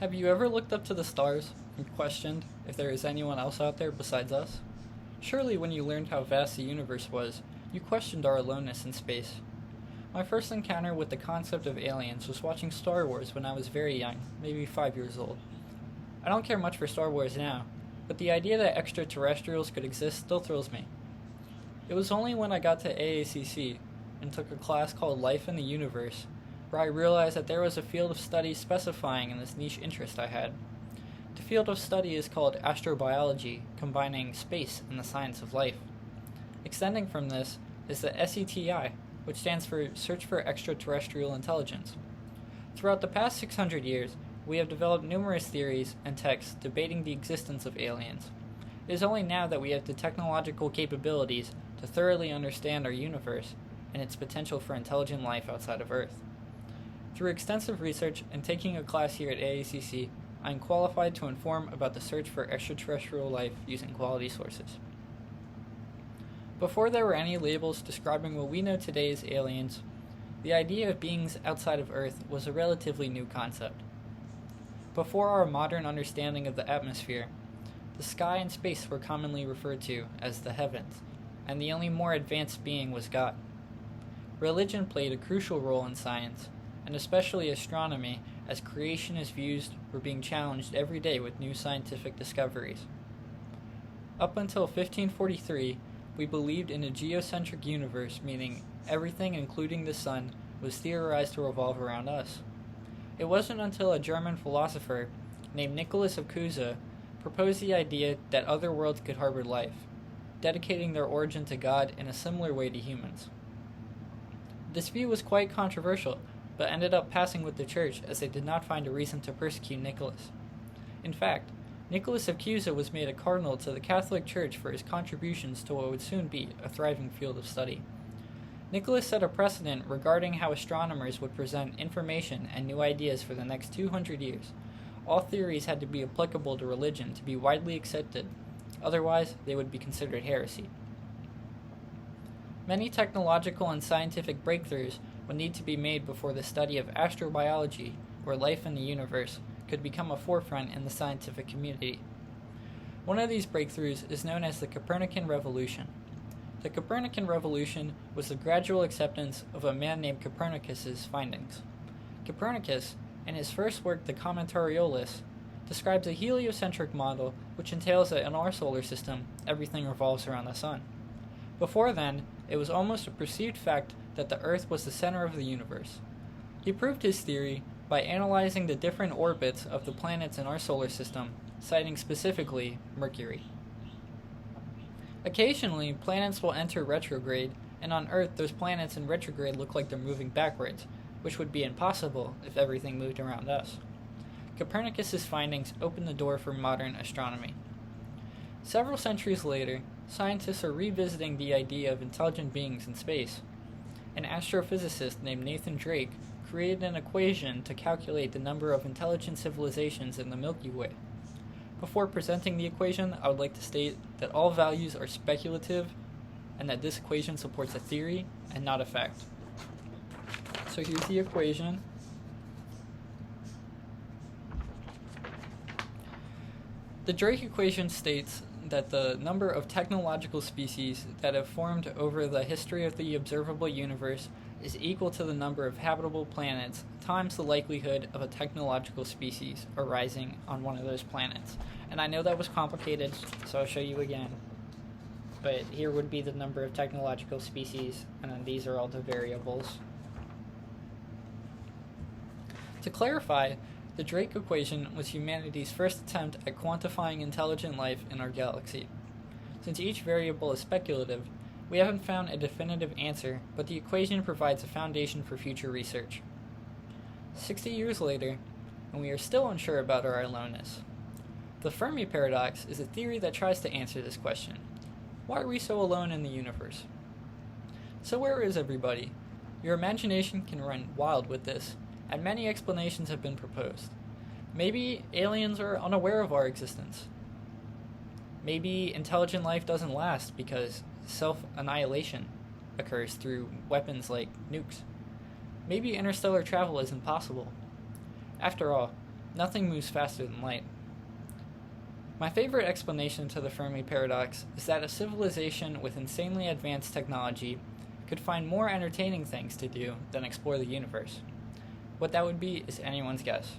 Have you ever looked up to the stars and questioned if there is anyone else out there besides us? Surely, when you learned how vast the universe was, you questioned our aloneness in space. My first encounter with the concept of aliens was watching Star Wars when I was very young, maybe 5 years old. I don't care much for Star Wars now, but the idea that extraterrestrials could exist still thrills me. It was only when I got to AACC and took a class called Life in the Universe where I realized that there was a field of study specifying in this niche interest I had. The field of study is called astrobiology, combining space and the science of life. Extending from this is the SETI, which stands for Search for Extraterrestrial Intelligence. Throughout the past 600 years, we have developed numerous theories and texts debating the existence of aliens. It is only now that we have the technological capabilities to thoroughly understand our universe and its potential for intelligent life outside of Earth. Through extensive research and taking a class here at AACC, I am qualified to inform about the search for extraterrestrial life using quality sources. Before there were any labels describing what we know today as aliens, the idea of beings outside of Earth was a relatively new concept. Before our modern understanding of the atmosphere, the sky and space were commonly referred to as the heavens, and the only more advanced being was God. Religion played a crucial role in science, and especially astronomy, as creation is viewed were being challenged every day with new scientific discoveries. Up until 1543, we believed in a geocentric universe, meaning everything, including the sun, was theorized to revolve around us. It wasn't until a German philosopher named Nicholas of Cusa proposed the idea that other worlds could harbor life, dedicating their origin to God in a similar way to humans. This view was quite controversial, but ended up passing with the church as they did not find a reason to persecute Nicholas. In fact, Nicholas of Cusa was made a cardinal to the Catholic Church for his contributions to what would soon be a thriving field of study. Nicholas set a precedent regarding how astronomers would present information and new ideas for the next 200 years. All theories had to be applicable to religion to be widely accepted, otherwise they would be considered heresy. Many technological and scientific breakthroughs would need to be made before the study of astrobiology, or life in the universe, could become a forefront in the scientific community. One of these breakthroughs is known as the Copernican Revolution. The Copernican Revolution was the gradual acceptance of a man named Copernicus's findings. Copernicus, in his first work, the Commentariolis, describes a heliocentric model which entails that in our solar system, everything revolves around the sun. Before then, it was almost a perceived fact that the Earth was the center of the universe. He proved his theory by analyzing the different orbits of the planets in our solar system, citing specifically Mercury. Occasionally, planets will enter retrograde, and on Earth those planets in retrograde look like they're moving backwards, which would be impossible if everything moved around us. Copernicus's findings opened the door for modern astronomy. Several centuries later, scientists are revisiting the idea of intelligent beings in space. An astrophysicist named Nathan Drake created an equation to calculate the number of intelligent civilizations in the Milky Way. Before presenting the equation, I would like to state that all values are speculative and that this equation supports a theory and not a fact. So here's the equation. The Drake equation states that the number of technological species that have formed over the history of the observable universe is equal to the number of habitable planets times the likelihood of a technological species arising on one of those planets. And I know that was complicated, so I'll show you again. But here would be the number of technological species, and then these are all the variables. To clarify, the Drake equation was humanity's first attempt at quantifying intelligent life in our galaxy. Since each variable is speculative, we haven't found a definitive answer, but the equation provides a foundation for future research. 60 years later, and we are still unsure about our aloneness. The Fermi paradox is a theory that tries to answer this question. Why are we so alone in the universe? So where is everybody? Your imagination can run wild with this, and many explanations have been proposed. Maybe aliens are unaware of our existence. Maybe intelligent life doesn't last because self-annihilation occurs through weapons like nukes. Maybe interstellar travel is impossible. After all, Nothing moves faster than light. My favorite explanation to the Fermi paradox is that a civilization with insanely advanced technology could find more entertaining things to do than explore the universe. What that would be is anyone's guess.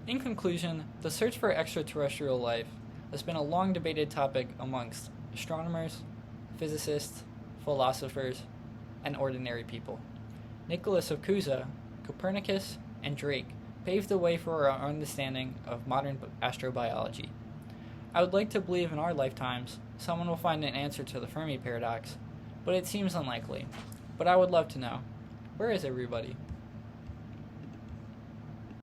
In conclusion, the search for extraterrestrial life has been a long debated topic amongst astronomers, physicists, philosophers, and ordinary people. Nicholas of Cusa, Copernicus, and Drake paved the way for our understanding of modern astrobiology. I would like to believe in our lifetimes someone will find an answer to the Fermi paradox, but it seems unlikely. But I would love to know. Where is everybody?